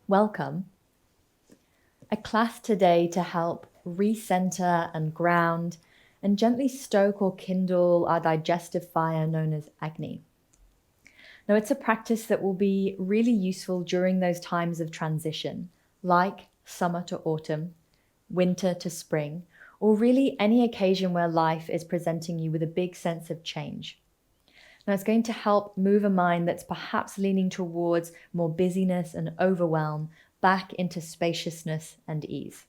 Welcome. A class today to help recenter and ground and gently stoke or kindle our digestive fire known as Agni. Now, it's a practice that will be really useful during those times of transition, like summer to autumn, winter to spring, or really any occasion where life is presenting you with a big sense of change. Now, it's going to help move a mind that's perhaps leaning towards more busyness and overwhelm back into spaciousness and ease.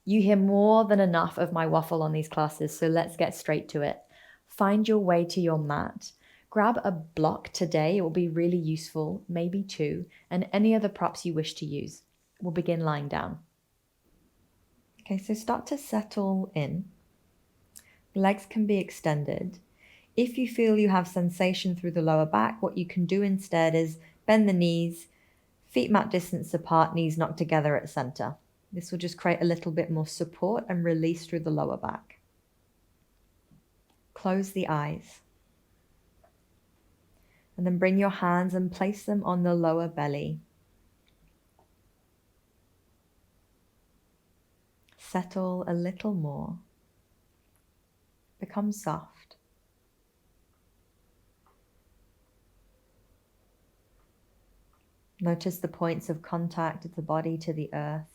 You hear more than enough of my waffle on these classes, so let's get straight to it. Find your way to your mat. Grab a block today, it will be really useful, maybe two, and any other props you wish to use. We'll begin lying down. Okay, so start to settle in. Legs can be extended. If you feel you have sensation through the lower back, what you can do instead is bend the knees, feet mat distance apart, knees knocked together at center. This will just create a little bit more support and release through the lower back. Close the eyes. And then bring your hands and place them on the lower belly. Settle a little more. Become soft. Notice the points of contact of the body to the earth.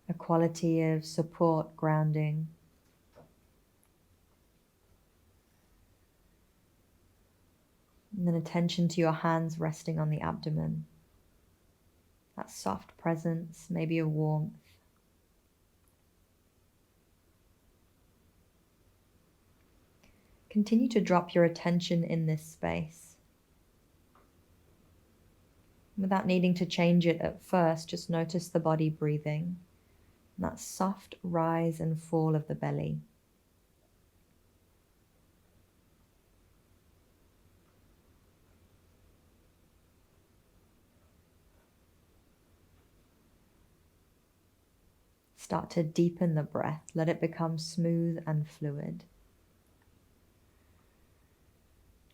A quality of support, grounding. And then attention to your hands resting on the abdomen. That soft presence, maybe a warmth. Continue to drop your attention in this space. Without needing to change it at first, just notice the body breathing. That soft rise and fall of the belly. Start to deepen the breath. Let it become smooth and fluid.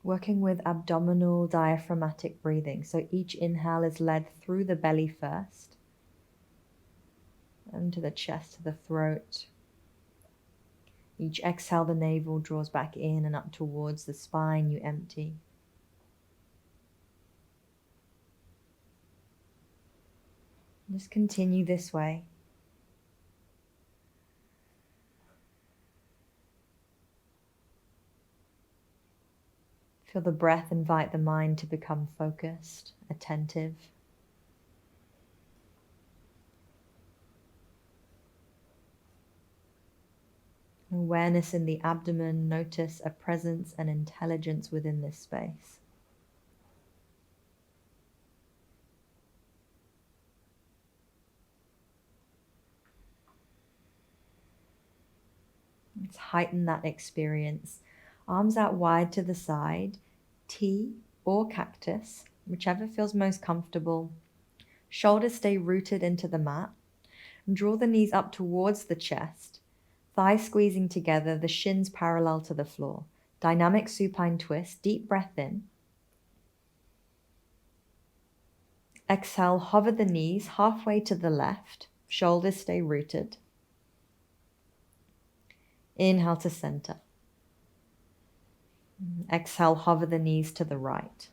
Working with abdominal diaphragmatic breathing. So each inhale is led through the belly first, and to the chest, to the throat. Each exhale, the navel draws back in and up towards the spine, you empty. Just continue this way. Feel the breath invite the mind to become focused, attentive. Awareness in the abdomen, notice a presence and intelligence within this space. Let's heighten that experience. Arms out wide to the side, T or cactus, whichever feels most comfortable. Shoulders stay rooted into the mat. And draw the knees up towards the chest, thighs squeezing together, the shins parallel to the floor. Dynamic supine twist, deep breath in. Exhale, hover the knees halfway to the left, shoulders stay rooted. Inhale to center. Exhale, hover the knees to the right.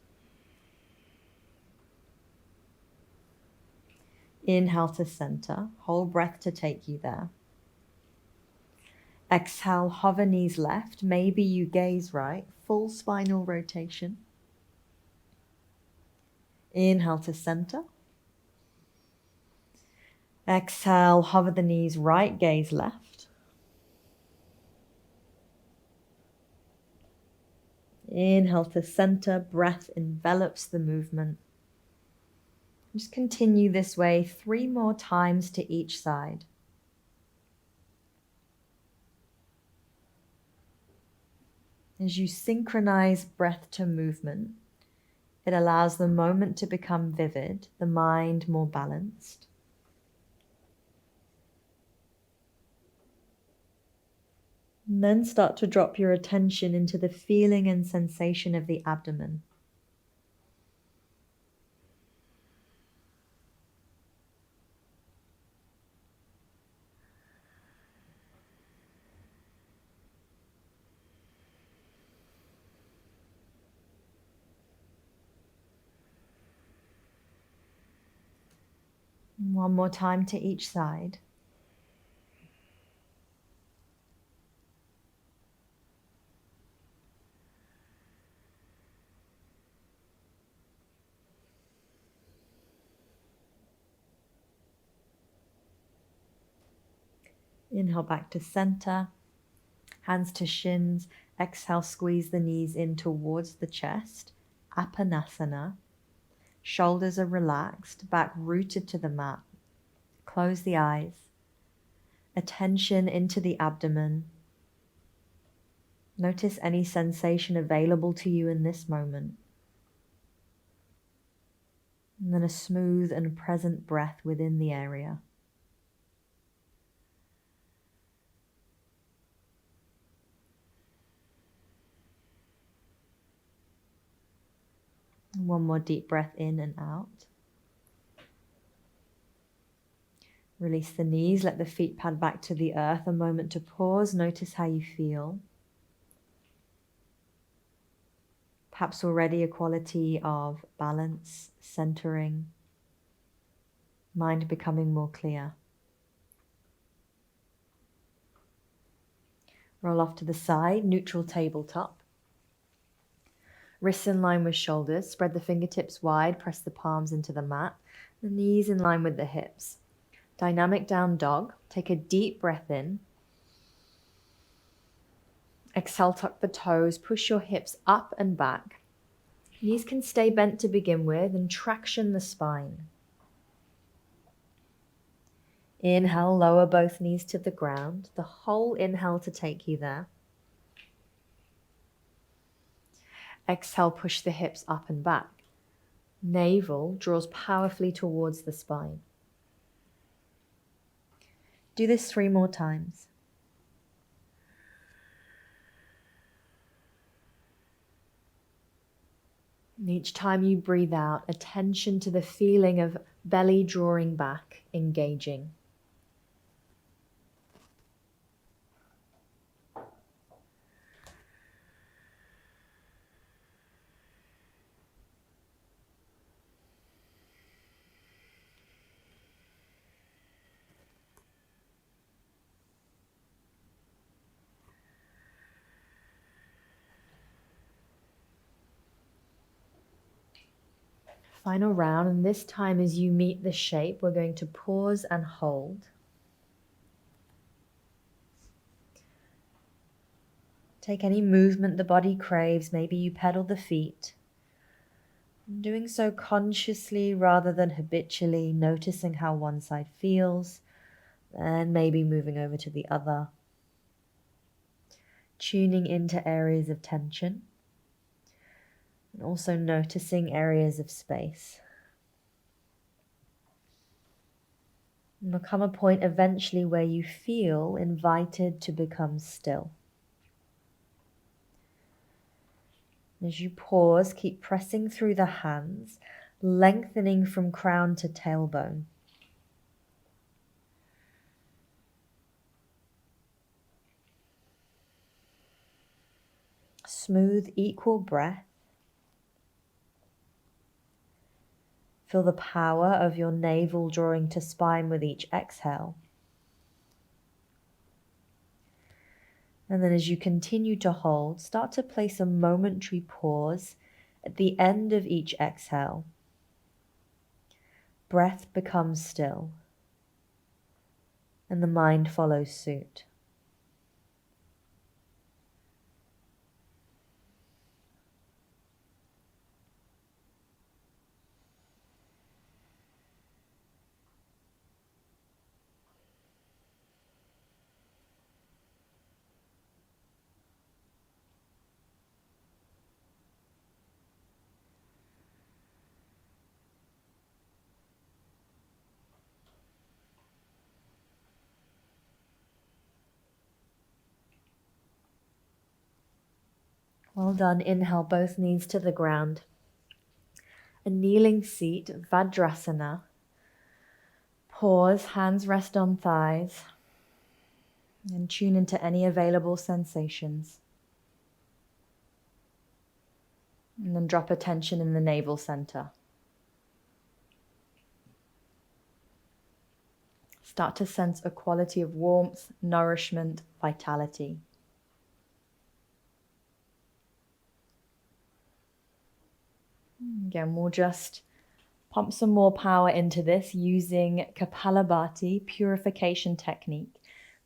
Inhale to center. Hold breath to take you there. Exhale, hover knees left. Maybe you gaze right. Full spinal rotation. Inhale to center. Exhale, hover the knees right, gaze left. Inhale to center, breath envelops the movement. Just continue this way 3 more times to each side. As you synchronize breath to movement, it allows the moment to become vivid, the mind more balanced. And then start to drop your attention into the feeling and sensation of the abdomen. One more time to each side. Inhale back to center, hands to shins. Exhale, squeeze the knees in towards the chest. Apanasana. Shoulders are relaxed, back rooted to the mat. Close the eyes. Attention into the abdomen. Notice any sensation available to you in this moment. And then a smooth and present breath within the area. One more deep breath in and out. Release the knees, let the feet pad back to the earth. A moment to pause, notice how you feel. Perhaps already a quality of balance, centering, mind becoming more clear. Roll off to the side, neutral tabletop. Wrists in line with shoulders, spread the fingertips wide, press the palms into the mat, the knees in line with the hips. Dynamic down dog, take a deep breath in. Exhale, tuck the toes, push your hips up and back. Knees can stay bent to begin with and traction the spine. Inhale, lower both knees to the ground, the whole inhale to take you there. Exhale, push the hips up and back. Navel draws powerfully towards the spine. Do this 3 more times. And each time you breathe out, attention to the feeling of belly drawing back, engaging. Final round, and this time as you meet the shape, we're going to pause and hold. Take any movement the body craves. Maybe you pedal the feet. Doing so consciously rather than habitually, noticing how one side feels, and maybe moving over to the other. Tuning into areas of tension, and also noticing areas of space. And there'll come a point eventually where you feel invited to become still. As you pause, keep pressing through the hands, lengthening from crown to tailbone. Smooth, equal breath. Feel the power of your navel drawing to spine with each exhale. And then as you continue to hold, start to place a momentary pause at the end of each exhale. Breath becomes still, and the mind follows suit. Well done. Inhale, both knees to the ground. A kneeling seat, Vajrasana. Pause, hands rest on thighs. And tune into any available sensations. And then drop attention in the navel center. Start to sense a quality of warmth, nourishment, vitality. Again, we'll just pump some more power into this using Kapalabhati purification technique.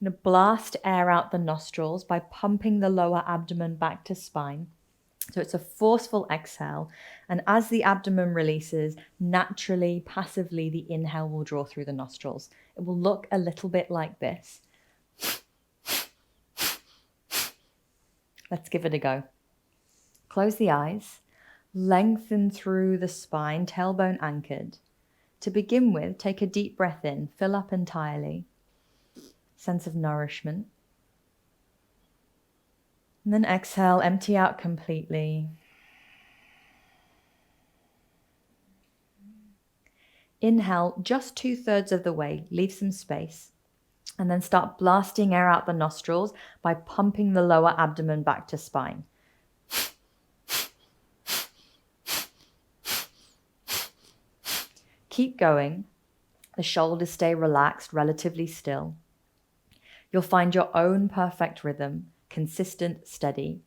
I'm going to blast air out the nostrils by pumping the lower abdomen back to spine. So it's a forceful exhale, and as the abdomen releases, naturally, passively, the inhale will draw through the nostrils. It will look a little bit like this. Let's give it a go. Close the eyes, lengthen through the spine, tailbone anchored. To begin with, take a deep breath in, fill up entirely. Sense of nourishment. And then exhale, empty out completely. Inhale just 2/3 of the way, leave some space. And then start blasting air out the nostrils by pumping the lower abdomen back to spine. Keep going. The shoulders stay relaxed, relatively still. You'll find your own perfect rhythm, consistent, steady.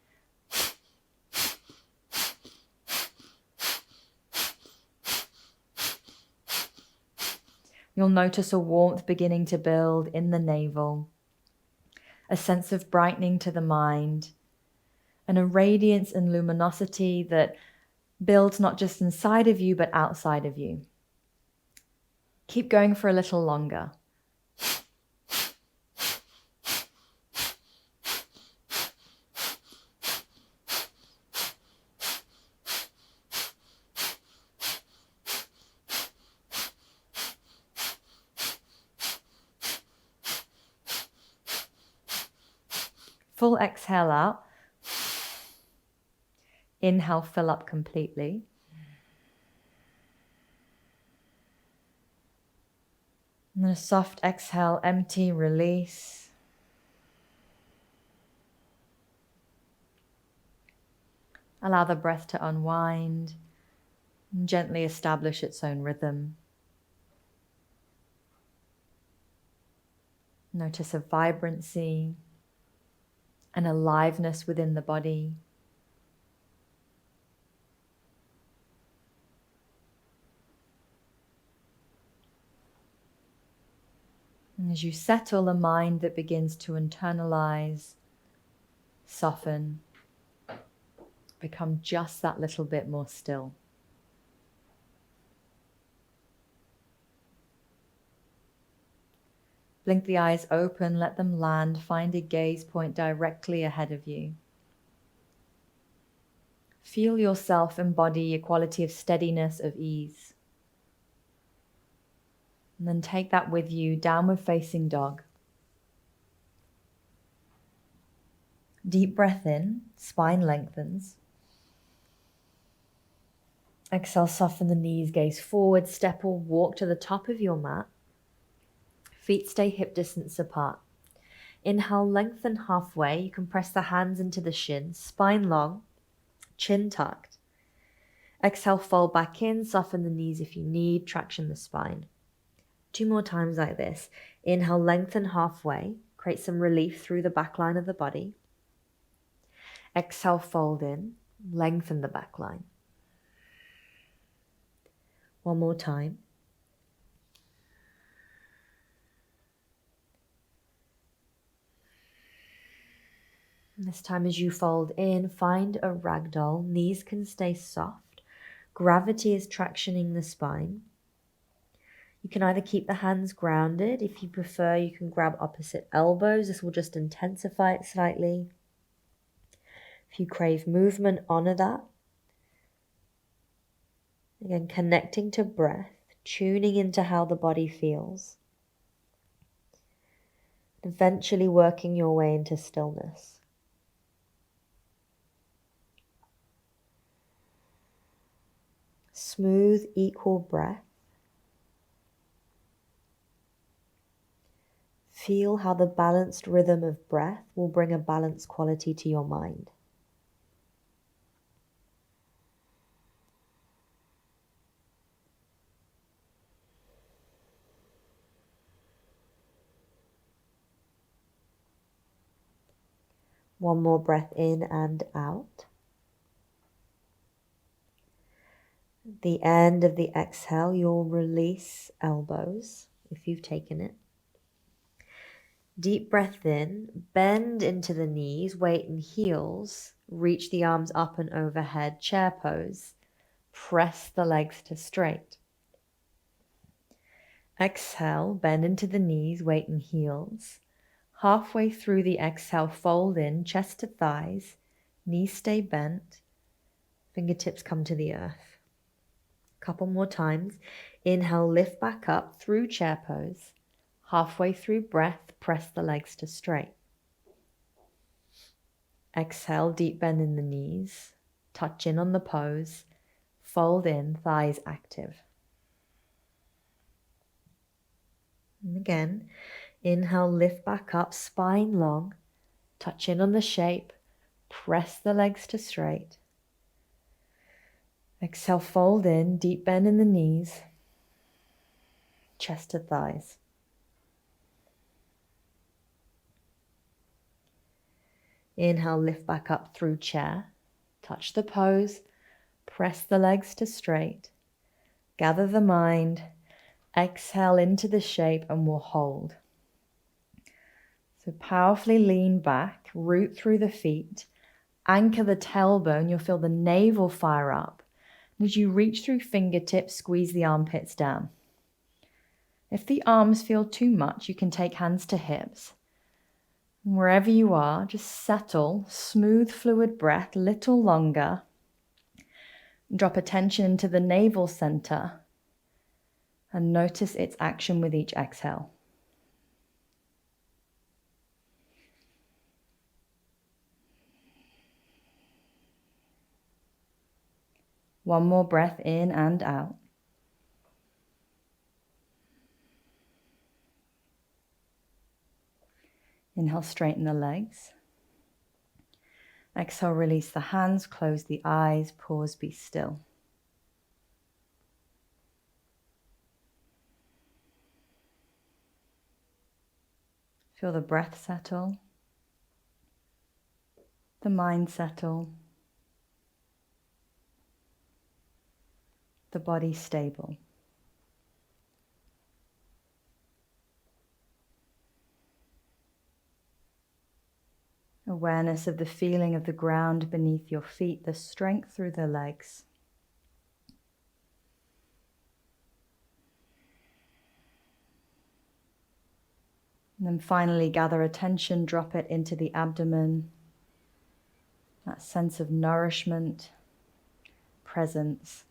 You'll notice a warmth beginning to build in the navel, a sense of brightening to the mind, and a radiance and luminosity that builds not just inside of you, but outside of you. Keep going for a little longer. Full exhale out. Inhale, fill up completely. And then a soft exhale, empty, release. Allow the breath to unwind and gently establish its own rhythm. Notice a vibrancy, an aliveness within the body. And as you settle, a mind that begins to internalize, soften, become just that little bit more still. Blink the eyes open, let them land, find a gaze point directly ahead of you. Feel yourself embody a quality of steadiness, of ease. And then take that with you, downward facing dog. Deep breath in, spine lengthens. Exhale, soften the knees, gaze forward, step or walk to the top of your mat. Feet stay hip distance apart. Inhale, lengthen halfway. You can press the hands into the shins, spine long, chin tucked. Exhale, fold back in, soften the knees if you need, traction the spine. 2 more times like this. Inhale, lengthen halfway, create some relief through the back line of the body. Exhale, fold in, lengthen the back line. 1 more time. And this time as you fold in, find a ragdoll. Knees can stay soft. Gravity is tractioning the spine. You can either keep the hands grounded. If you prefer, you can grab opposite elbows. This will just intensify it slightly. If you crave movement, honor that. Again, connecting to breath, tuning into how the body feels. Eventually working your way into stillness. Smooth, equal breath. Feel how the balanced rhythm of breath will bring a balanced quality to your mind. One more breath in and out. At the end of the exhale, you'll release elbows if you've taken it. Deep breath in, bend into the knees, weight in heels, reach the arms up and overhead, chair pose. Press the legs to straight. Exhale, bend into the knees, weight in heels. Halfway through the exhale, fold in, chest to thighs, knees stay bent, fingertips come to the earth. Couple more times. Inhale, lift back up through chair pose. Halfway through breath, press the legs to straight. Exhale, deep bend in the knees, touch in on the pose, fold in, thighs active. And again, inhale, lift back up, spine long, touch in on the shape, press the legs to straight. Exhale, fold in, deep bend in the knees, chest to thighs. Inhale, lift back up through chair, touch the pose, press the legs to straight, gather the mind, exhale into the shape and we'll hold. So powerfully lean back, root through the feet, anchor the tailbone, you'll feel the navel fire up. And as you reach through fingertips, squeeze the armpits down. If the arms feel too much, you can take hands to hips. Wherever you are, just settle, smooth, fluid breath, little longer. Drop attention into the navel center and notice its action with each exhale. One more breath in and out. Inhale, straighten the legs. Exhale, release the hands, close the eyes, pause, be still. Feel the breath settle, the mind settle, the body stable. Awareness of the feeling of the ground beneath your feet, the strength through the legs. And then finally gather attention, drop it into the abdomen. That sense of nourishment, presence,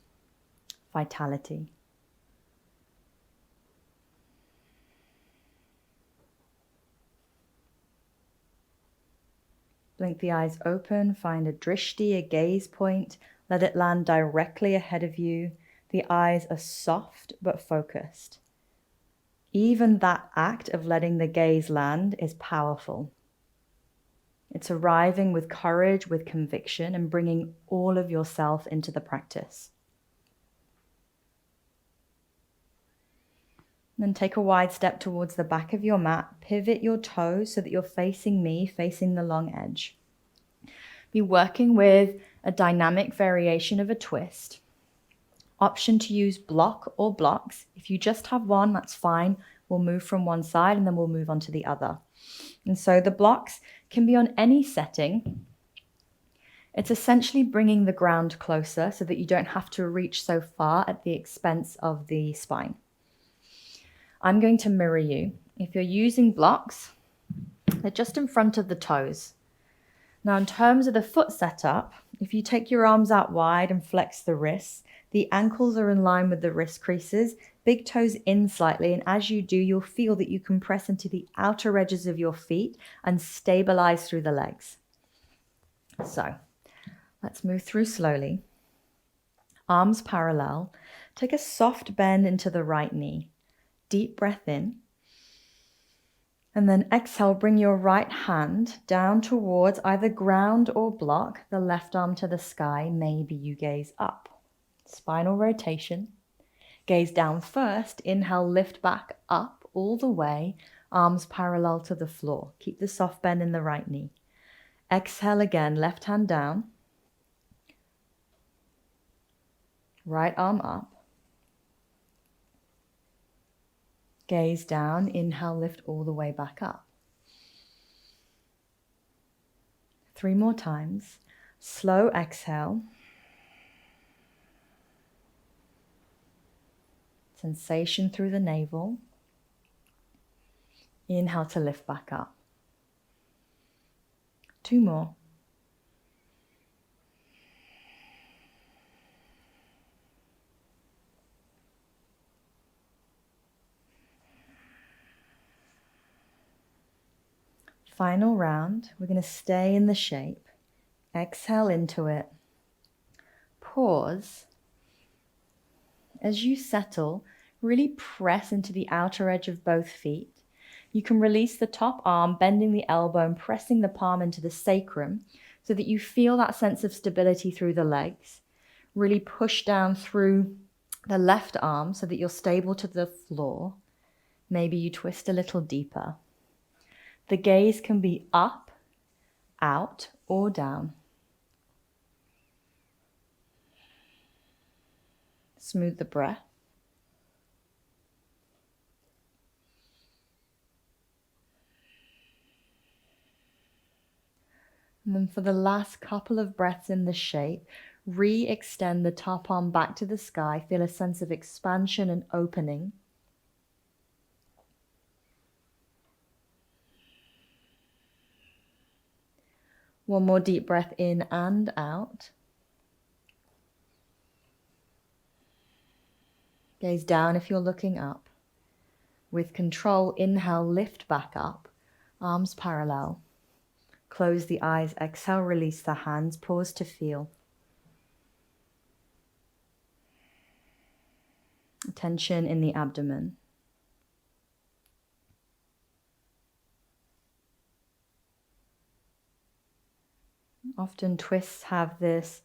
vitality. Blink the eyes open, find a drishti, a gaze point. Let it land directly ahead of you. The eyes are soft but focused. Even that act of letting the gaze land is powerful. It's arriving with courage, with conviction, and bringing all of yourself into the practice. Then take a wide step towards the back of your mat. Pivot your toes so that you're facing me, facing the long edge. Be working with a dynamic variation of a twist. Option to use block or blocks. If you just have one, that's fine. We'll move from one side and then we'll move on to the other. And so the blocks can be on any setting. It's essentially bringing the ground closer so that you don't have to reach so far at the expense of the spine. I'm going to mirror you. If you're using blocks, they're just in front of the toes. Now, in terms of the foot setup, if you take your arms out wide and flex the wrists, the ankles are in line with the wrist creases, big toes in slightly, and as you do, you'll feel that you can press into the outer edges of your feet and stabilize through the legs. So, let's move through slowly. Arms parallel. Take a soft bend into the right knee. Deep breath in. And then exhale, bring your right hand down towards either ground or block, the left arm to the sky. Maybe you gaze up. Spinal rotation. Gaze down first. Inhale, lift back up all the way. Arms parallel to the floor. Keep the soft bend in the right knee. Exhale again, left hand down. Right arm up. Gaze down. Inhale, lift all the way back up. 3 more times. Slow exhale. Sensation through the navel. Inhale to lift back up. 2 more. Final round. We're going to stay in the shape. Exhale into it. Pause. As you settle, really press into the outer edge of both feet. You can release the top arm, bending the elbow and pressing the palm into the sacrum so that you feel that sense of stability through the legs. Really push down through the left arm so that you're stable to the floor. Maybe you twist a little deeper. The gaze can be up, out, or down. Smooth the breath. And then for the last couple of breaths in the shape, re-extend the top arm back to the sky. Feel a sense of expansion and opening. One more deep breath in and out. Gaze down if you're looking up. With control, inhale, lift back up. Arms parallel. Close the eyes, exhale, release the hands. Pause to feel. Tension in the abdomen. Often twists have this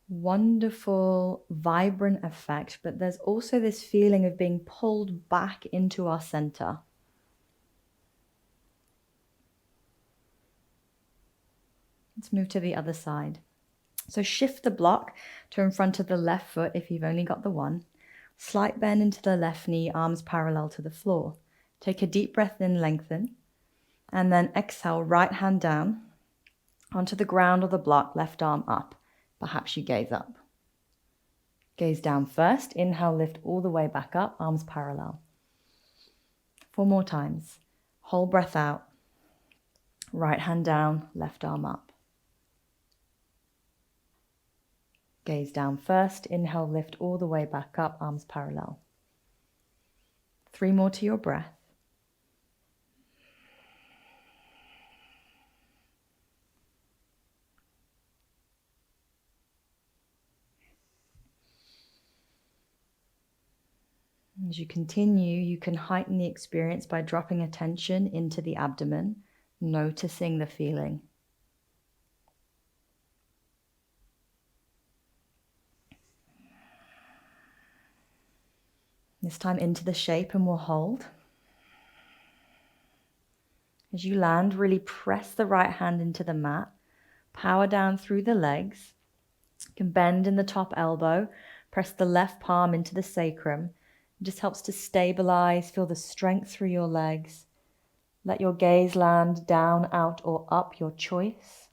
wonderful, vibrant effect, but there's also this feeling of being pulled back into our center. Let's move to the other side. So shift the block to in front of the left foot if you've only got the one. Slight bend into the left knee, arms parallel to the floor. Take a deep breath in, lengthen, and then exhale, right hand down onto the ground or the block, left arm up. Perhaps you gaze up. Gaze down first. Inhale, lift all the way back up, arms parallel. 4 more times. Whole breath out. Right hand down, left arm up. Gaze down first. Inhale, lift all the way back up, arms parallel. 3 more to your breath. As you continue, you can heighten the experience by dropping attention into the abdomen, noticing the feeling. This time into the shape, and we'll hold. As you land, really press the right hand into the mat. Power down through the legs. You can bend in the top elbow. Press the left palm into the sacrum. It just helps to stabilize, feel the strength through your legs. Let your gaze land down, out, or up, your choice.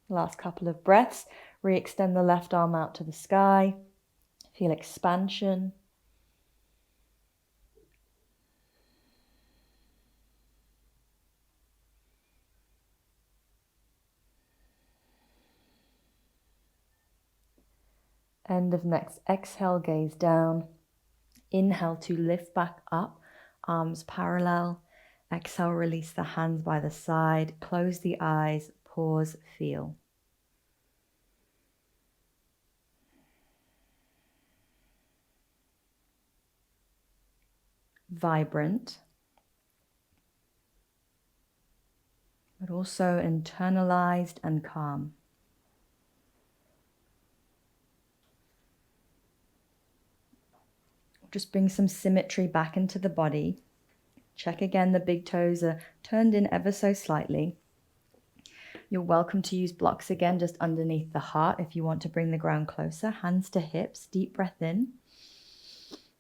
Last couple of breaths. Re-extend the left arm out to the sky. Feel expansion. End of next exhale, gaze down. Inhale to lift back up, arms parallel. Exhale, release the hands by the side. Close the eyes, pause, feel. Vibrant, but also internalized and calm. Just bring some symmetry back into the body. Check again, the big toes are turned in ever so slightly. You're welcome to use blocks again just underneath the heart if you want to bring the ground closer. Hands to hips, deep breath in.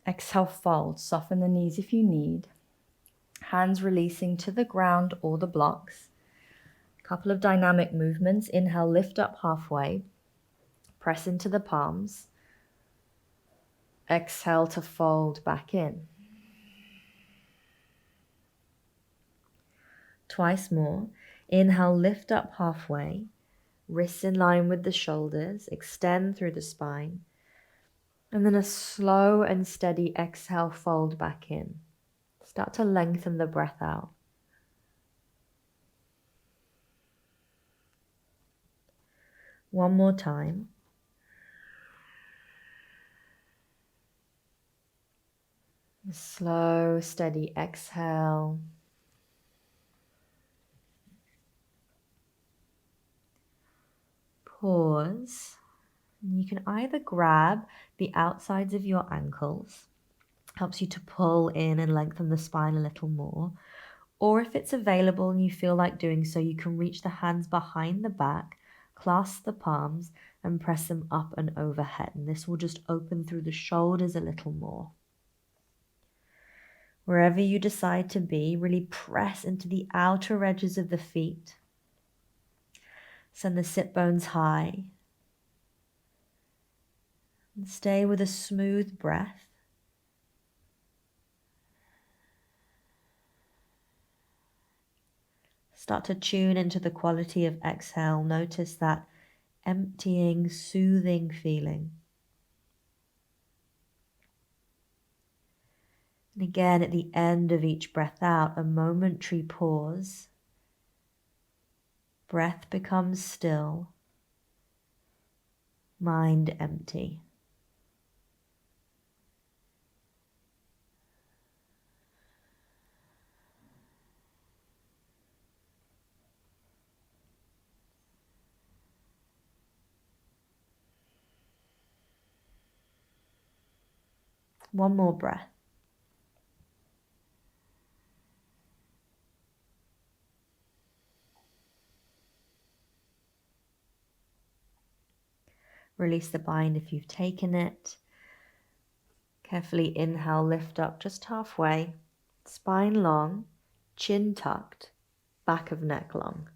Exhale, fold, soften the knees if you need. Hands releasing to the ground or the blocks. A couple of dynamic movements. Inhale, lift up halfway. Press into the palms. Exhale to fold back in. Twice more. Inhale, lift up halfway. Wrists in line with the shoulders. Extend through the spine. And then a slow and steady exhale, fold back in. Start to lengthen the breath out. One more time. A slow, steady exhale. Pause. You can either grab the outsides of your ankles, helps you to pull in and lengthen the spine a little more, or if it's available and you feel like doing so, you can reach the hands behind the back, clasp the palms and press them up and overhead, and this will just open through the shoulders a little more. Wherever you decide to be, really press into the outer edges of the feet. Send the sit bones high. And stay with a smooth breath. Start to tune into the quality of exhale. Notice that emptying, soothing feeling. And again, at the end of each breath out, a momentary pause. Breath becomes still. Mind empty. One more breath. Release the bind if you've taken it. Carefully inhale, lift up just halfway. Spine long, chin tucked, back of neck long.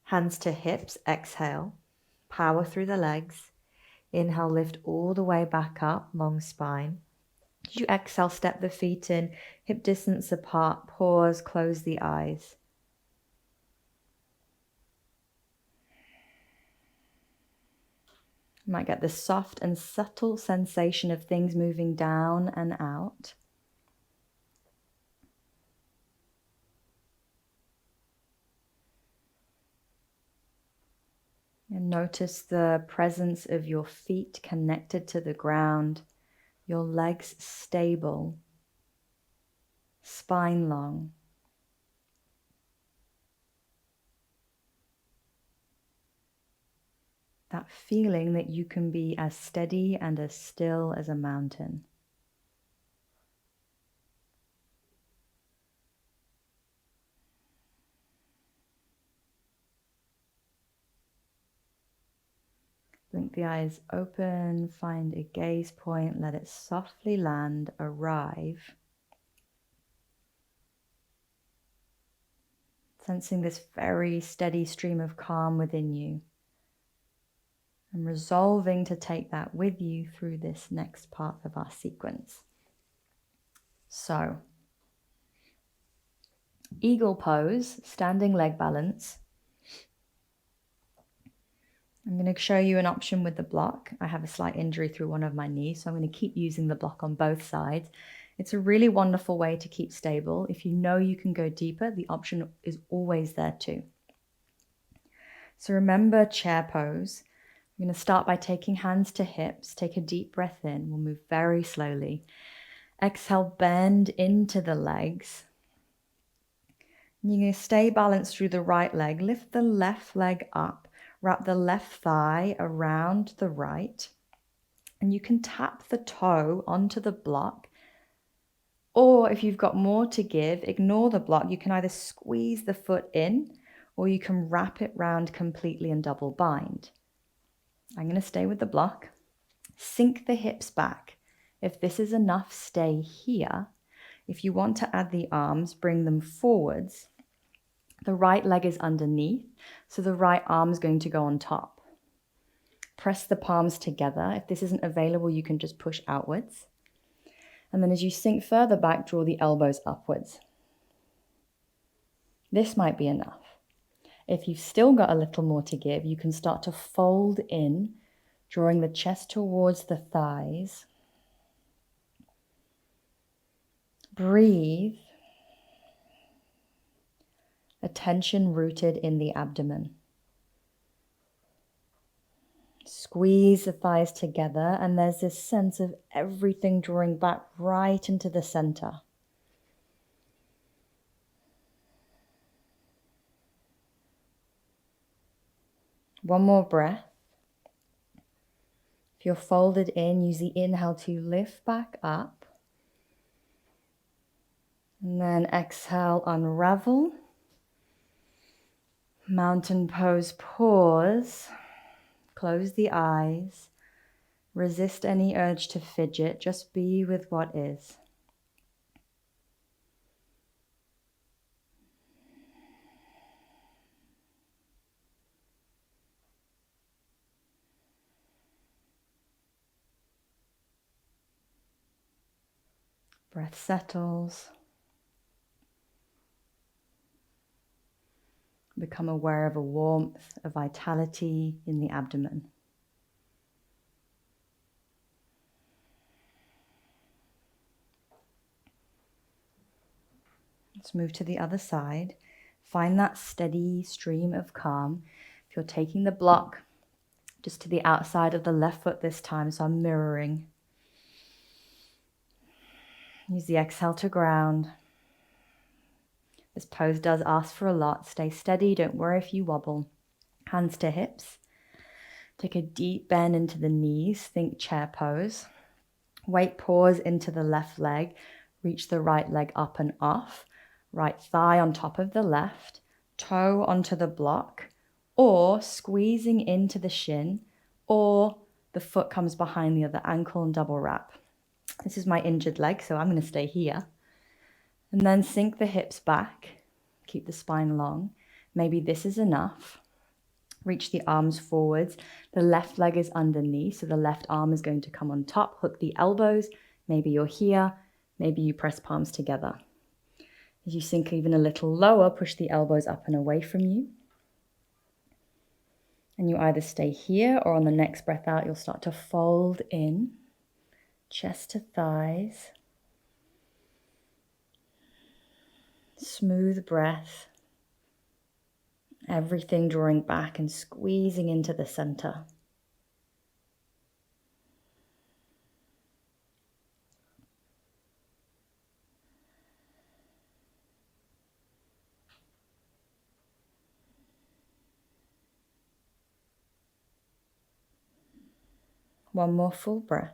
Hands to hips, exhale. Power through the legs. Inhale, lift all the way back up, long spine. As you exhale, step the feet in, hip distance apart, pause, close the eyes. You might get this soft and subtle sensation of things moving down and out. And notice the presence of your feet connected to the ground, your legs stable, spine long. That feeling that you can be as steady and as still as a mountain. Blink the eyes open, find a gaze point, let it softly land, arrive. Sensing this very steady stream of calm within you. And resolving to take that with you through this next part of our sequence. So, eagle pose, standing leg balance. I'm going to show you an option with the block. I have a slight injury through one of my knees, so I'm going to keep using the block on both sides. It's a really wonderful way to keep stable. If you know you can go deeper, the option is always there too. So remember chair pose. I'm going to start by taking hands to hips. Take a deep breath in. We'll move very slowly. Exhale, bend into the legs. You're going to stay balanced through the right leg. Lift the left leg up. Wrap the left thigh around the right. And you can tap the toe onto the block. Or if you've got more to give, ignore the block. You can either squeeze the foot in or you can wrap it round completely and double bind. I'm going to stay with the block. Sink the hips back. If this is enough, stay here. If you want to add the arms, bring them forwards. The right leg is underneath, so the right arm is going to go on top. Press the palms together. If this isn't available, you can just push outwards. And then as you sink further back, draw the elbows upwards. This might be enough. If you've still got a little more to give, you can start to fold in, drawing the chest towards the thighs. Breathe. Attention rooted in the abdomen. Squeeze the thighs together, and there's this sense of everything drawing back right into the center. One more breath. If you're folded in, use the inhale to lift back up. And then exhale, unravel. Mountain pose, pause. Close the eyes. Resist any urge to fidget. Just be with what is. Breath settles. Become aware of a warmth, a vitality in the abdomen. Let's move to the other side. Find that steady stream of calm. If you're taking the block, just to the outside of the left foot this time, so I'm mirroring. Use the exhale to ground. This pose does ask for a lot. Stay steady, don't worry if you wobble. Hands to hips. Take a deep bend into the knees, think chair pose. Weight pause into the left leg. Reach the right leg up and off. Right thigh on top of the left. Toe onto the block. Or squeezing into the shin. Or the foot comes behind the other ankle and double wrap. This is my injured leg, so I'm going to stay here. And then sink the hips back. Keep the spine long. Maybe this is enough. Reach the arms forwards. The left leg is underneath, so the left arm is going to come on top. Hook the elbows. Maybe you're here. Maybe you press palms together. As you sink even a little lower, push the elbows up and away from you. And you either stay here or on the next breath out, you'll start to fold in. Chest to thighs. Smooth breath. Everything drawing back and squeezing into the center. One more full breath.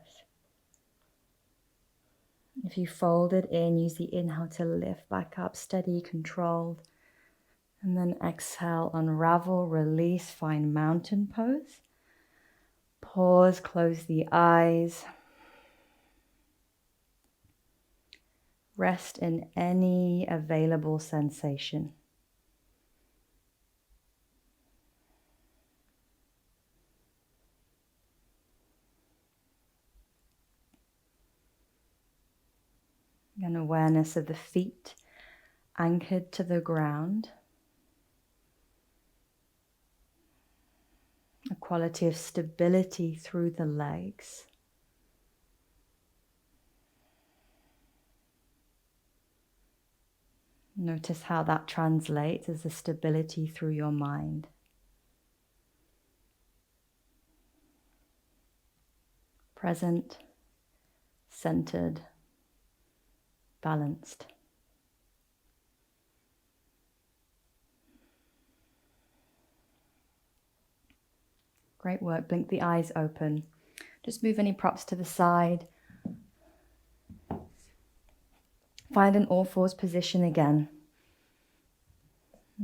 If you fold it in, use the inhale to lift back up, steady, controlled. And then exhale, unravel, release, find mountain pose. Pause, close the eyes. Rest in any available sensation. An awareness of the feet anchored to the ground. a quality of stability through the legs. Notice how that translates as a stability through your mind. Present, centered, balanced. Great work. Blink the eyes open. Just move any props to the side. Find an all fours position again.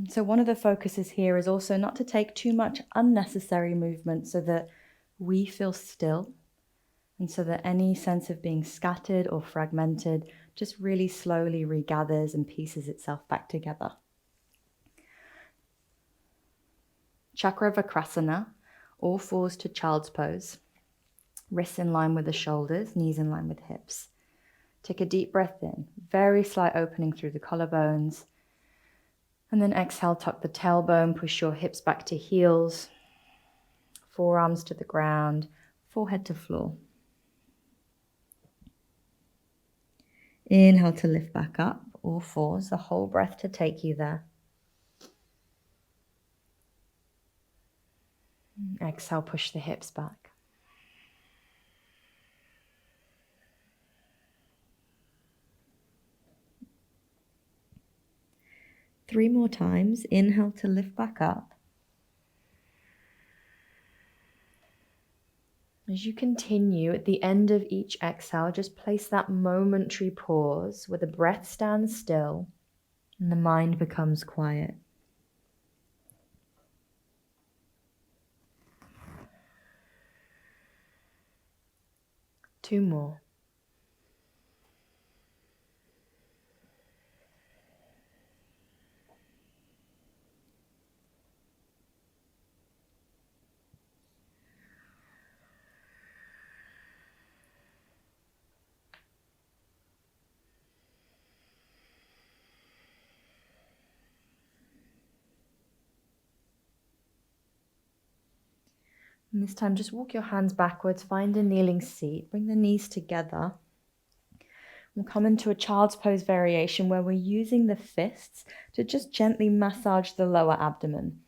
So one of the focuses here is also not to take too much unnecessary movement so that we feel still, and so that any sense of being scattered or fragmented just really slowly regathers and pieces itself back together. Chakra Vakrasana, all fours to child's pose. Wrists in line with the shoulders, knees in line with hips. Take a deep breath in, very slight opening through the collarbones. And then exhale, tuck the tailbone, push your hips back to heels, forearms to the ground, forehead to floor. Inhale to lift back up, all fours, the whole breath to take you there. Exhale, push the hips back. Three more times. Inhale to lift back up. As you continue, at the end of each exhale, just place that momentary pause where the breath stands still and the mind becomes quiet. Two more. And this time, just walk your hands backwards, find a kneeling seat, bring the knees together. We'll come into a child's pose variation where we're using the fists to just gently massage the lower abdomen.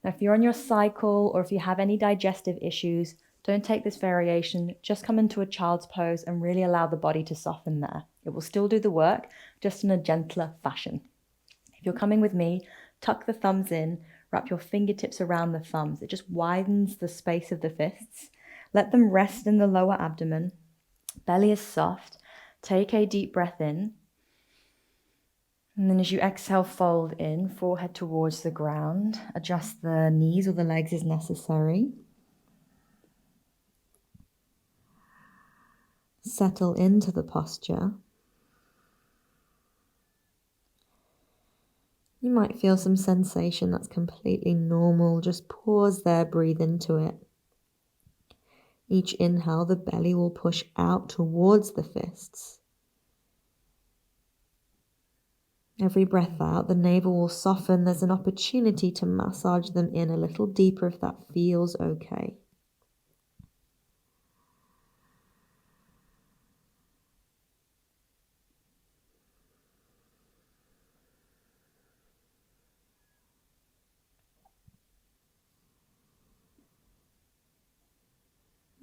Now, if you're on your cycle or if you have any digestive issues, don't take this variation. Just come into a child's pose and really allow the body to soften there. It will still do the work, just in a gentler fashion. If you're coming with me, tuck the thumbs in, wrap your fingertips around the thumbs. It just widens the space of the fists. Let them rest in the lower abdomen. Belly is soft. Take a deep breath in. And then as you exhale, fold in, forehead towards the ground. Adjust the knees or the legs as necessary. Settle into the posture. You might feel some sensation that's completely normal. Just pause there, breathe into it. Each inhale, the belly will push out towards the fists. Every breath out, the navel will soften. There's an opportunity to massage them in a little deeper if that feels okay.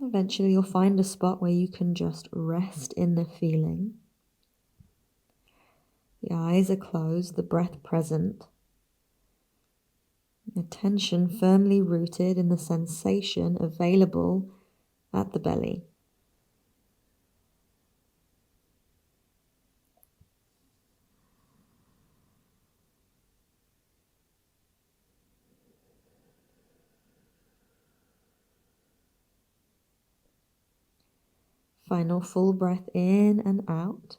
Eventually you'll find a spot where you can just rest in the feeling. The eyes are closed, the breath present. Attention firmly rooted in the sensation available at the belly. Final full breath in and out.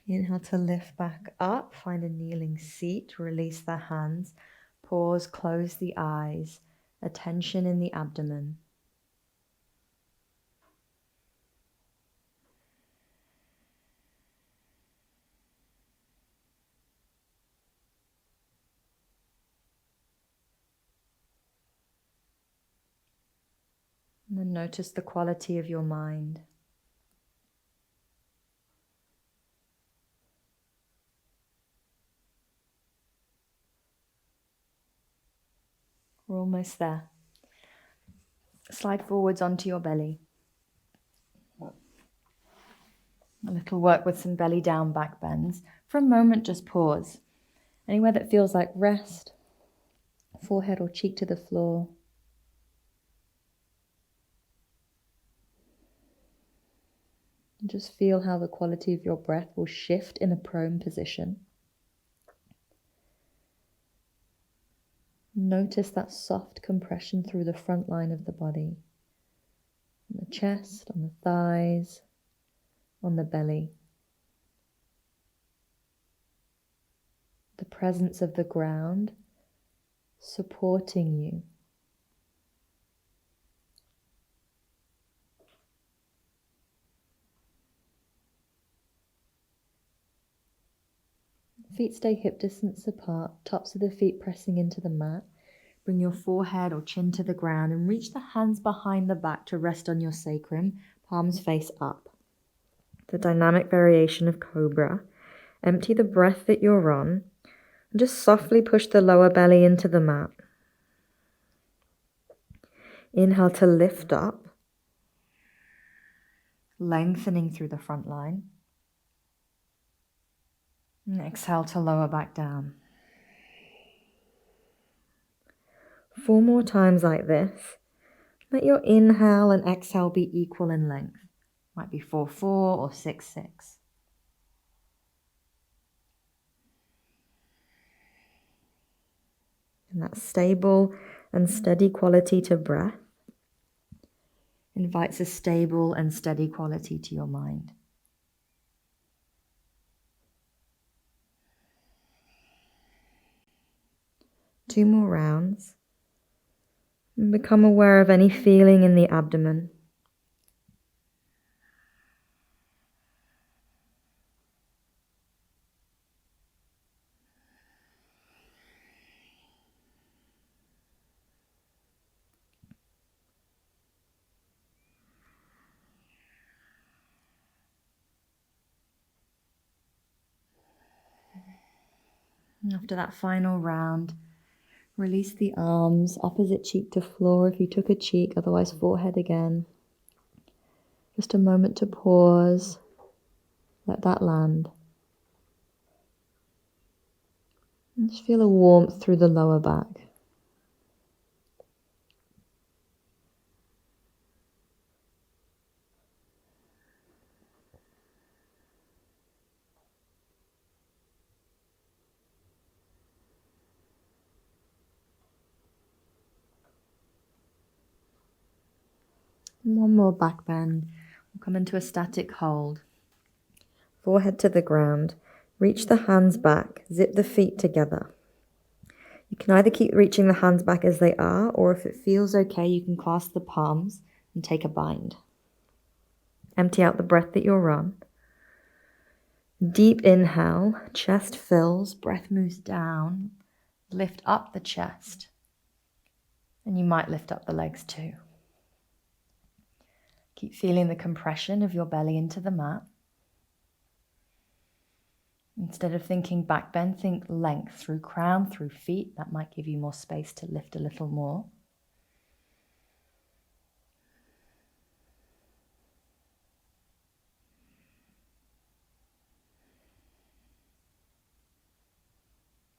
Inhale to lift back up, find a kneeling seat, release the hands, pause, close the eyes, attention in the abdomen. And notice the quality of your mind. We're almost there. Slide forwards onto your belly. A little work with some belly down back bends. For a moment, just pause. Anywhere that feels like rest, forehead or cheek to the floor. And just feel how the quality of your breath will shift in a prone position. Notice that soft compression through the front line of the body. On the chest, on the thighs, on the belly. The presence of the ground supporting you. Feet stay hip distance apart, tops of the feet pressing into the mat. Bring your forehead or chin to the ground and reach the hands behind the back to rest on your sacrum, palms face up. The dynamic variation of cobra. Empty the breath that you're on and just softly push the lower belly into the mat. Inhale to lift up, lengthening through the front line. And exhale to lower back down. 4 more times like this. Let your inhale and exhale be equal in length. Might be 4-4 or 6-6. And that stable and steady quality to breath invites a stable and steady quality to your mind. Two more rounds. And become aware of any feeling in the abdomen. And after that final round, release the arms, opposite cheek to floor if you took a cheek, otherwise forehead again. Just a moment to pause, let that land. And just feel a warmth through the lower back. One more back bend. We'll come into a static hold. Forehead to the ground. Reach the hands back. Zip the feet together. You can either keep reaching the hands back as they are, or if it feels okay, you can clasp the palms and take a bind. Empty out the breath that you're on. Deep inhale, chest fills, breath moves down. Lift up the chest. And you might lift up the legs too. Keep feeling the compression of your belly into the mat. Instead of thinking back bend, think length through crown, through feet. That might give you more space to lift a little more.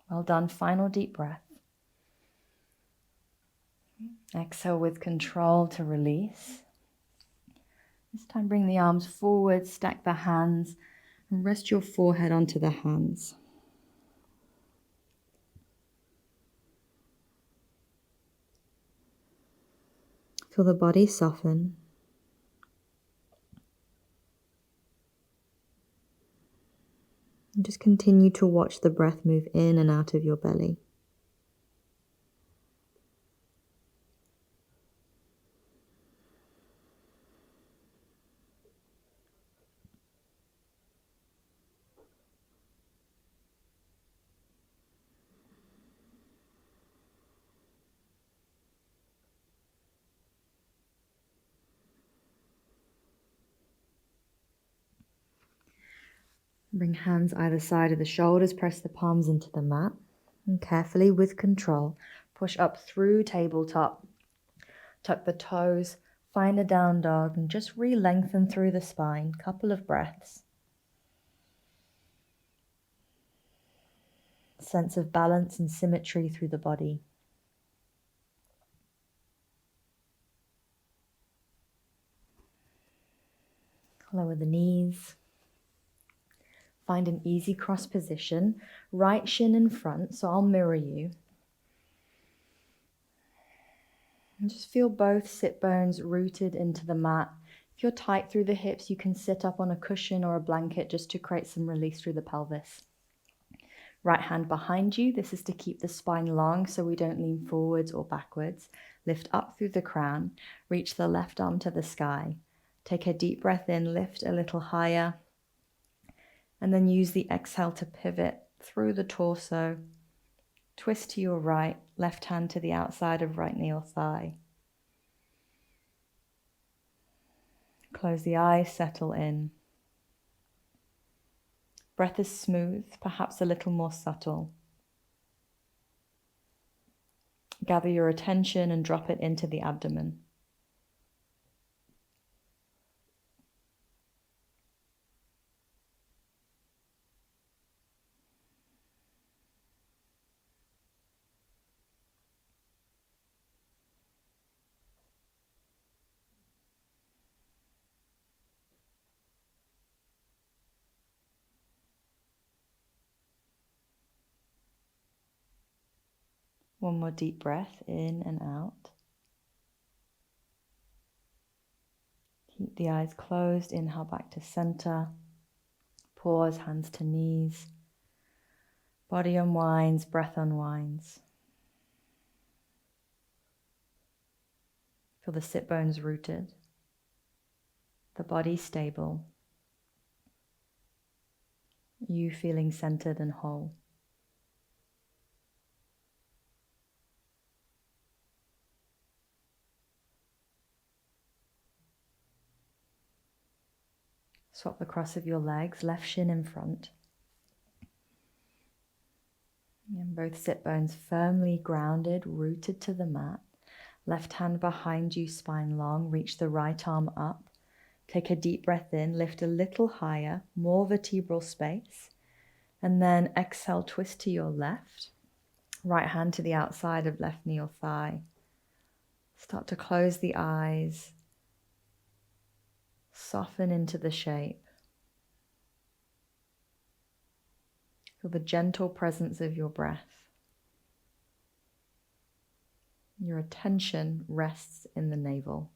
Well done. Final deep breath. Exhale with control to release. This time bring the arms forward, stack the hands, and rest your forehead onto the hands. Feel the body soften. And just continue to watch the breath move in and out of your belly. Bring hands either side of the shoulders, press the palms into the mat, and carefully, with control, push up through tabletop. Tuck the toes, find a down dog, and just re-lengthen through the spine. Couple of breaths. Sense of balance and symmetry through the body. Lower the knees. Find an easy cross position, right shin in front, so I'll mirror you. And just feel both sit bones rooted into the mat. If you're tight through the hips, you can sit up on a cushion or a blanket just to create some release through the pelvis. Right hand behind you. This is to keep the spine long so we don't lean forwards or backwards. Lift up through the crown. Reach the left arm to the sky. Take a deep breath in, lift a little higher. And then use the exhale to pivot through the torso. Twist to your right, left hand to the outside of right knee or thigh. Close the eyes, settle in. Breath is smooth, perhaps a little more subtle. Gather your attention and drop it into the abdomen. One more deep breath in and out. Keep the eyes closed, inhale back to center. Pause, hands to knees. Body unwinds, breath unwinds. Feel the sit bones rooted, the body stable, you feeling centered and whole. Swap the cross of your legs, left shin in front. And both sit bones firmly grounded, rooted to the mat. Left hand behind you, spine long. Reach the right arm up. Take a deep breath in, lift a little higher, more vertebral space. And then exhale, twist to your left. Right hand to the outside of left knee or thigh. Start to close the eyes. Soften into the shape. Feel the gentle presence of your breath. Your attention rests in the navel.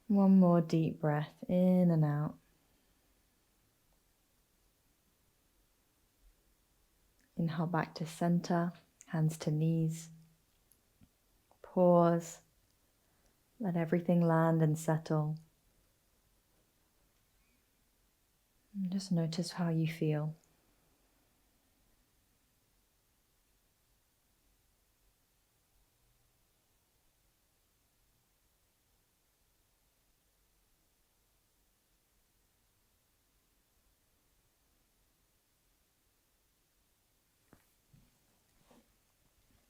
One more deep breath in and out. Inhale back to center, hands to knees. Pause. Let everything land and settle. And just notice how you feel.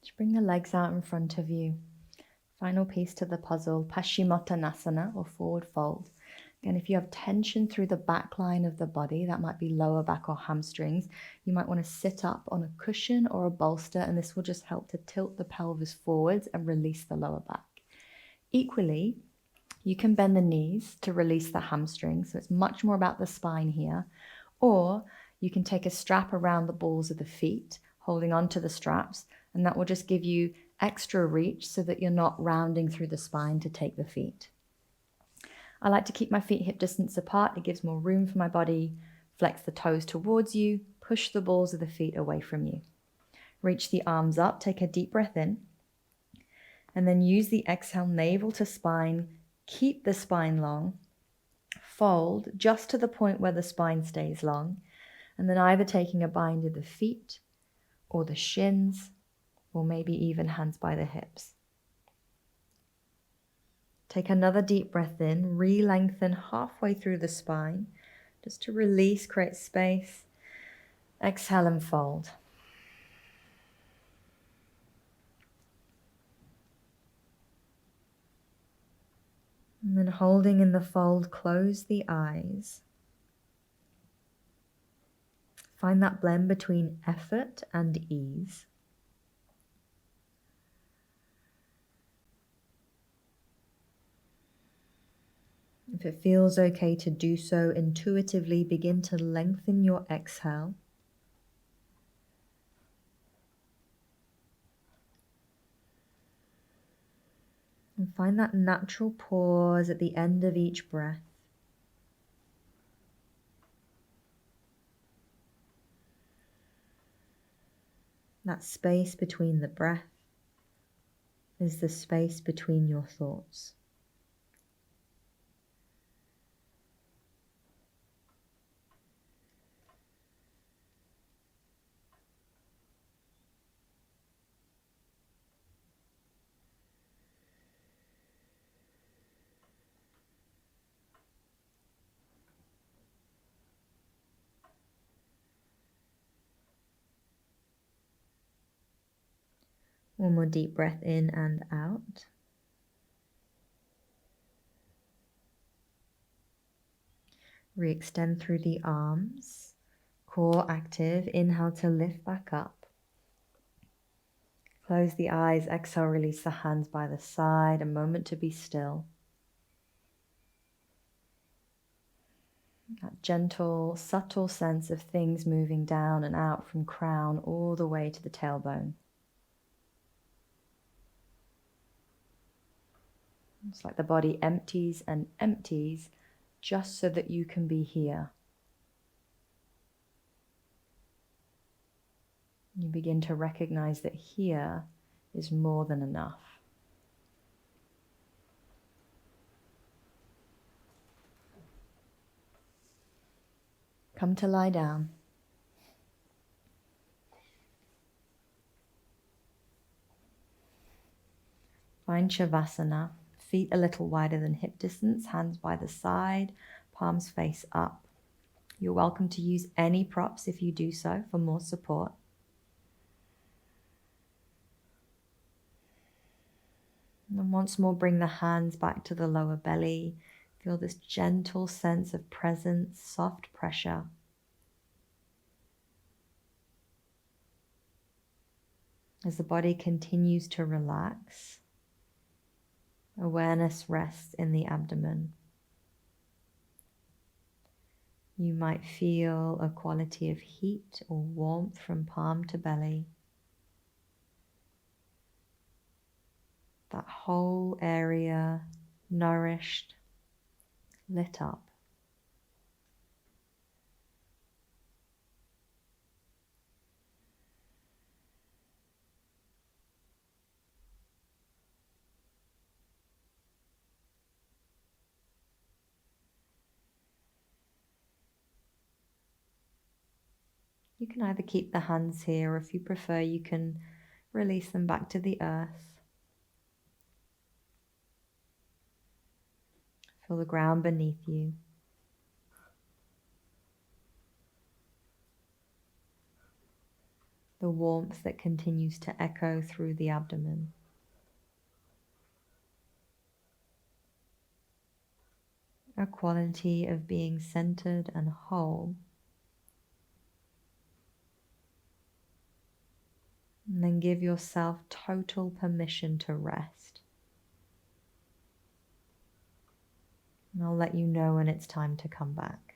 Just bring the legs out in front of you. Final piece to the puzzle, Paschimottanasana or forward fold. Again, if you have tension through the back line of the body, that might be lower back or hamstrings, you might want to sit up on a cushion or a bolster, and this will just help to tilt the pelvis forwards and release the lower back. Equally, you can bend the knees to release the hamstrings, so it's much more about the spine here, or you can take a strap around the balls of the feet, holding onto the straps, and that will just give you extra reach so that you're not rounding through the spine to take the feet. I like to keep my feet hip distance apart. It gives more room for my body. Flex the toes towards you. Push the balls of the feet away from you. Reach the arms up. Take a deep breath in. And then use the exhale, navel to spine. Keep the spine long. Fold just to the point where the spine stays long. And then either taking a bind of the feet or the shins, or maybe even hands by the hips. Take another deep breath in. Re-lengthen halfway through the spine. Just to release, create space. Exhale and fold. And then holding in the fold, close the eyes. Find that blend between effort and ease. If it feels okay to do so, intuitively begin to lengthen your exhale. And find that natural pause at the end of each breath. That space between the breath is the space between your thoughts. One more deep breath in and out. Re-extend through the arms. Core active. Inhale to lift back up. Close the eyes. Exhale, release the hands by the side. A moment to be still. That gentle, subtle sense of things moving down and out from crown all the way to the tailbone. It's like the body empties and empties just so that you can be here. You begin to recognize that here is more than enough. Come to lie down. Find Shavasana. Feet a little wider than hip distance, hands by the side, palms face up. You're welcome to use any props if you do so for more support. And then once more, bring the hands back to the lower belly. Feel this gentle sense of presence, soft pressure. As the body continues to relax, awareness rests in the abdomen. You might feel a quality of heat or warmth from palm to belly. That whole area nourished, lit up. You can either keep the hands here, or if you prefer, you can release them back to the earth. Feel the ground beneath you. The warmth that continues to echo through the abdomen. A quality of being centered and whole. And then give yourself total permission to rest. And I'll let you know when it's time to come back.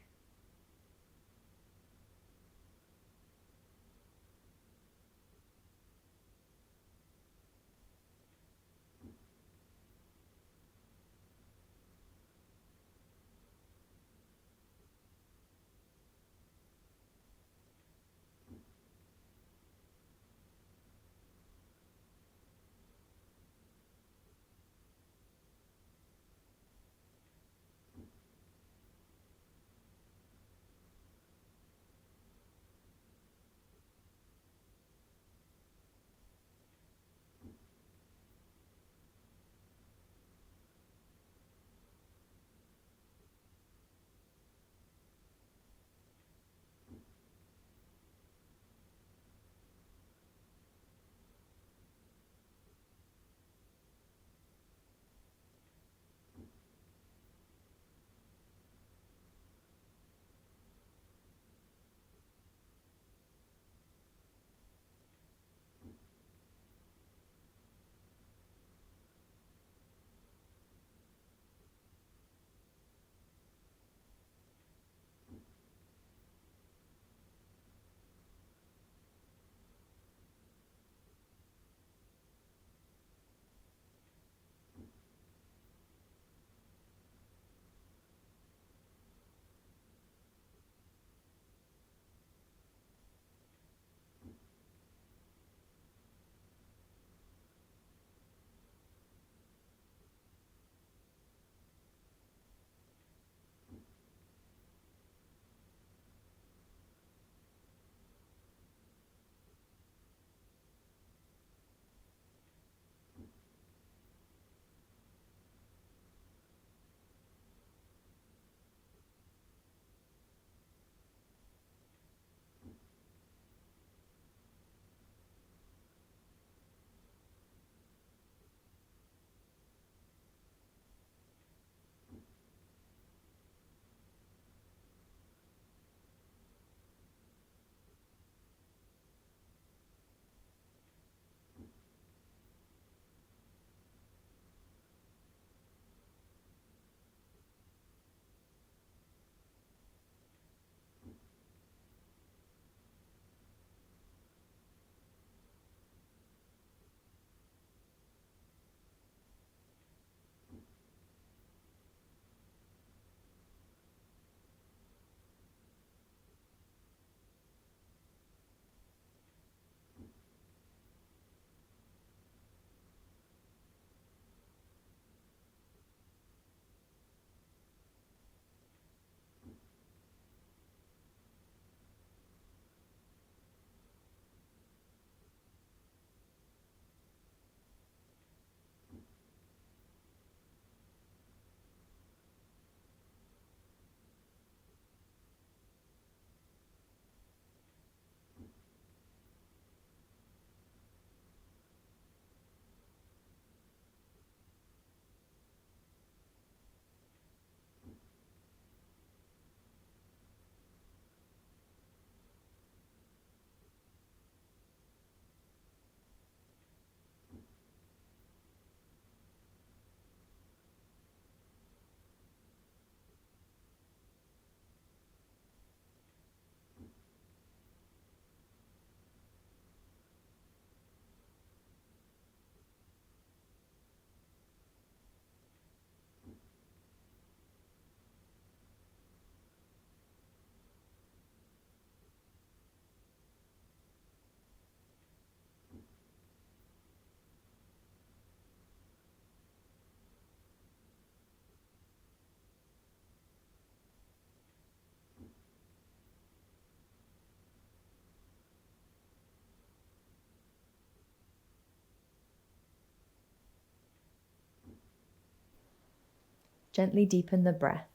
Gently deepen the breath.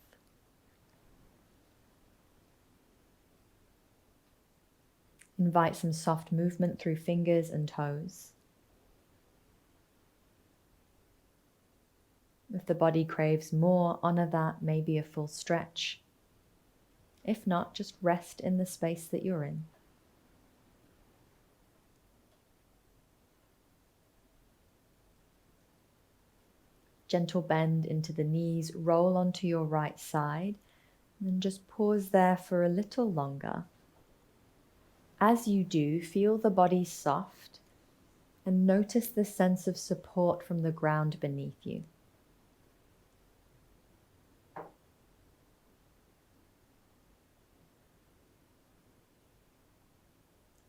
Invite some soft movement through fingers and toes. If the body craves more, honor that, maybe a full stretch. If not, just rest in the space that you're in. Gentle bend into the knees, roll onto your right side, and then just pause there for a little longer. As you do, feel the body soft and notice the sense of support from the ground beneath you.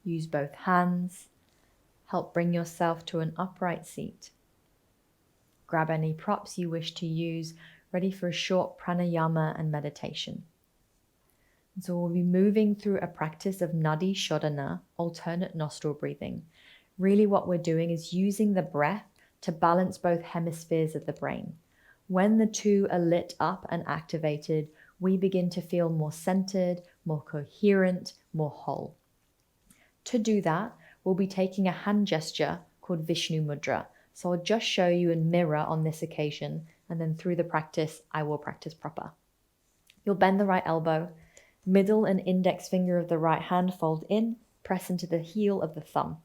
Use both hands. Help bring yourself to an upright seat. Grab any props you wish to use, ready for a short pranayama and meditation. And so we'll be moving through a practice of nadi shodhana, alternate nostril breathing. Really what we're doing is using the breath to balance both hemispheres of the brain. When the two are lit up and activated, we begin to feel more centered, more coherent, more whole. To do that, we'll be taking a hand gesture called Vishnu Mudra. So I'll just show you and mirror on this occasion, and then through the practice, I will practice proper. You'll bend the right elbow, middle and index finger of the right hand fold in, press into the heel of the thumb.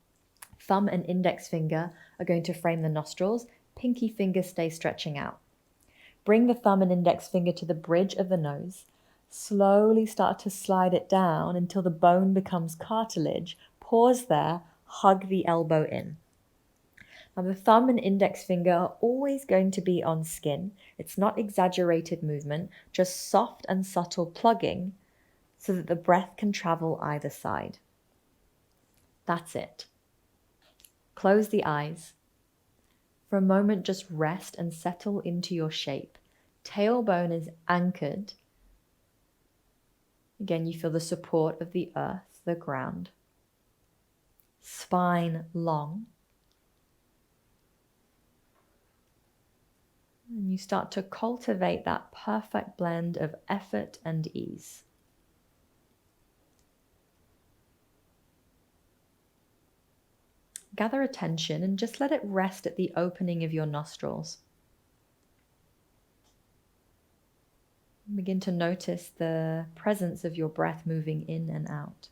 Thumb and index finger are going to frame the nostrils, pinky finger stays stretching out. Bring the thumb and index finger to the bridge of the nose. Slowly start to slide it down until the bone becomes cartilage. Pause there, hug the elbow in. Now the thumb and index finger are always going to be on skin. It's not exaggerated movement, just soft and subtle plugging so that the breath can travel either side. That's it. Close the eyes. For a moment, just rest and settle into your shape. Tailbone is anchored. Again, you feel the support of the earth, the ground. Spine long. And you start to cultivate that perfect blend of effort and ease. Gather attention and just let it rest at the opening of your nostrils. Begin to notice the presence of your breath moving in and out.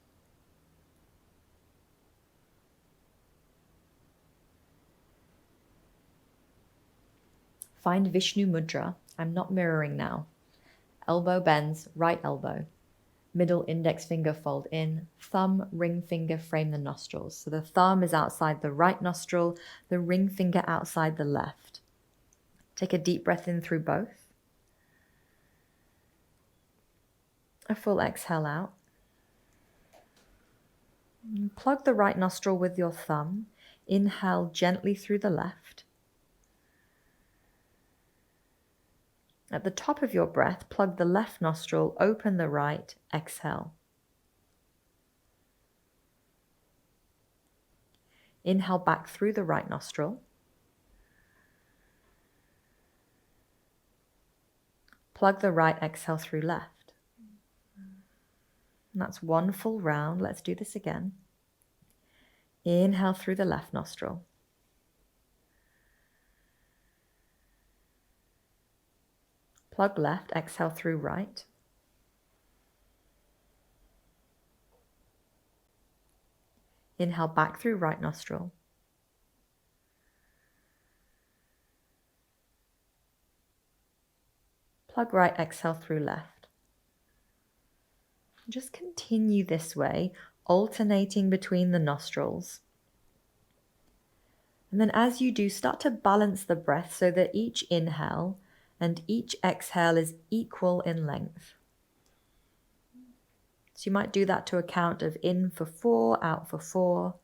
Find Vishnu Mudra. I'm not mirroring now. Elbow bends, right elbow. Middle index finger fold in. Thumb, ring finger frame the nostrils. So the thumb is outside the right nostril, the ring finger outside the left. Take a deep breath in through both. A full exhale out. Plug the right nostril with your thumb. Inhale gently through the left. At the top of your breath, plug the left nostril, open the right, exhale. Inhale back through the right nostril. Plug the right, exhale through left. And that's one full round. Let's do this again. Inhale through the left nostril. Plug left, exhale through right. Inhale back through right nostril. Plug right, exhale through left. Just continue this way, alternating between the nostrils. And then as you do, start to balance the breath so that each inhale and each exhale is equal in length. So you might do that to a count of in for 4, out for 4.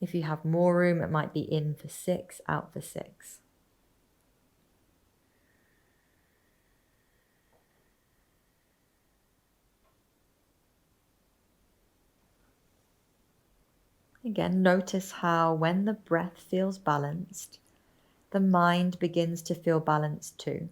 If you have more room, it might be in for 6, out for 6. Again, notice how when the breath feels balanced, the mind begins to feel balanced too.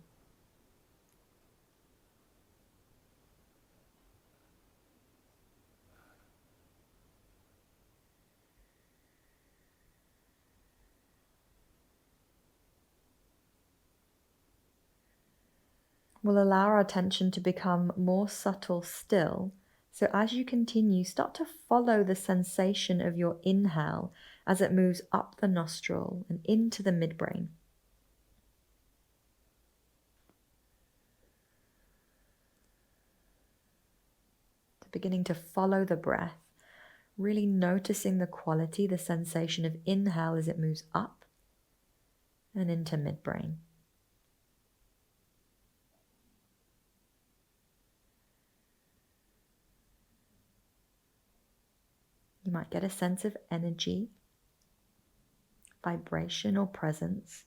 We'll allow our attention to become more subtle still. So as you continue, start to follow the sensation of your inhale as it moves up the nostril and into the midbrain. Beginning to follow the breath, really noticing the quality, the sensation of inhale as it moves up and into midbrain. You might get a sense of energy, vibration, or presence.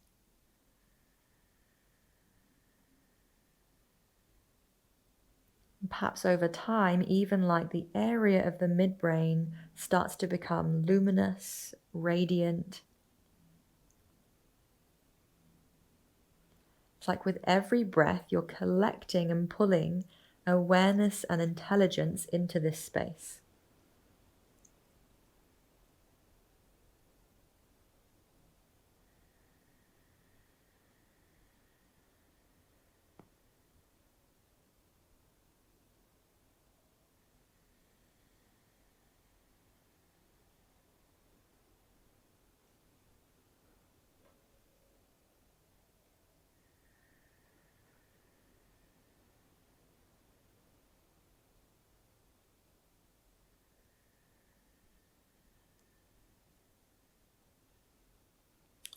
Perhaps over time, even like the area of the midbrain starts to become luminous, radiant. It's like with every breath, you're collecting and pulling awareness and intelligence into this space.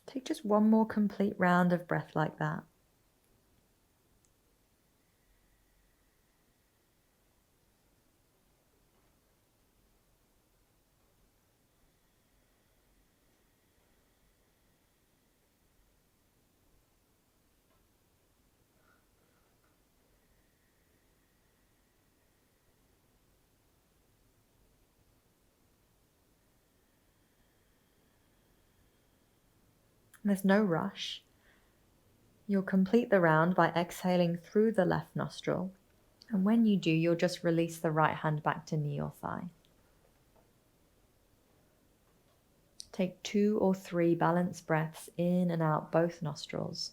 Take just one more complete round of breath like that. There's no rush. You'll complete the round by exhaling through the left nostril. And when you do, you'll just release the right hand back to knee or thigh. Take 2 or 3 balanced breaths in and out both nostrils.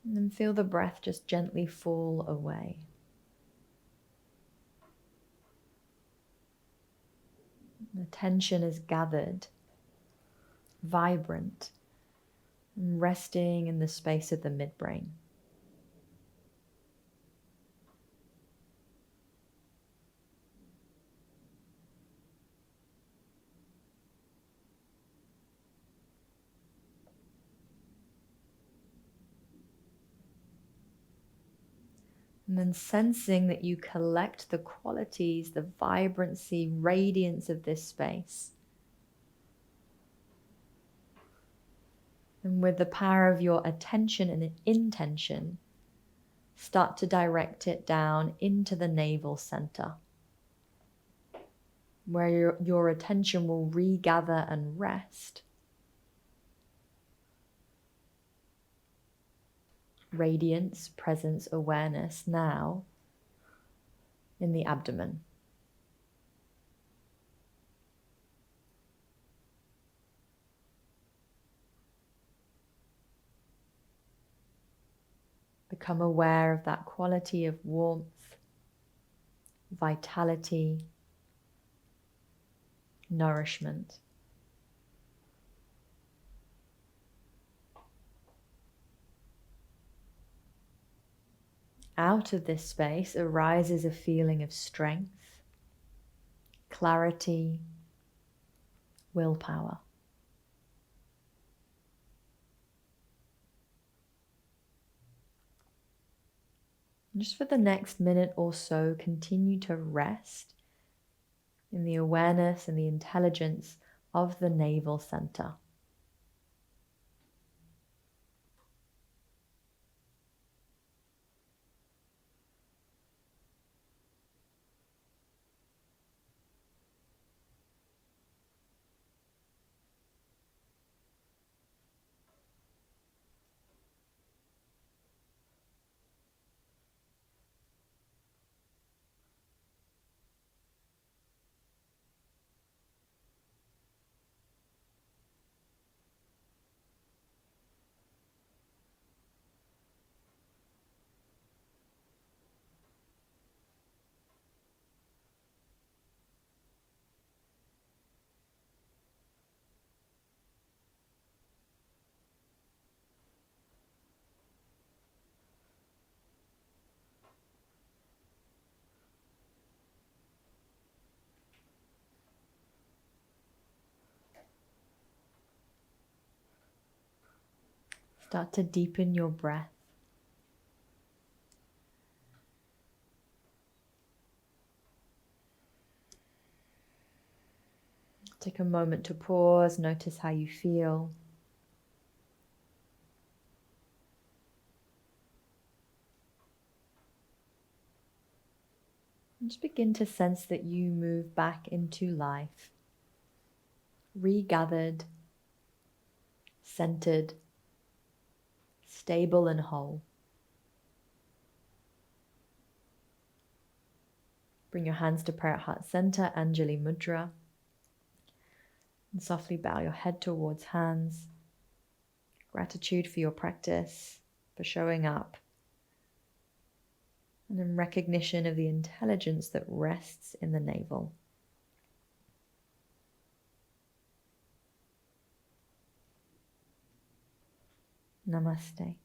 And then feel the breath just gently fall away. The tension is gathered, vibrant, and resting in the space of the midbrain. And then sensing that you collect the qualities, the vibrancy, radiance of this space. And with the power of your attention and intention, start to direct it down into the navel center, where your attention will regather and rest. Radiance, presence, awareness now in the abdomen. Become aware of that quality of warmth, vitality, nourishment. Out of this space arises a feeling of strength, clarity, willpower. And just for the next minute or so, continue to rest in the awareness and the intelligence of the navel center. Start to deepen your breath. Take a moment to pause, notice how you feel. And just begin to sense that you move back into life, regathered, centered, stable and whole. Bring your hands to prayer at heart center, Anjali Mudra. And softly bow your head towards hands. Gratitude for your practice, for showing up. And in recognition of the intelligence that rests in the navel. Namaste.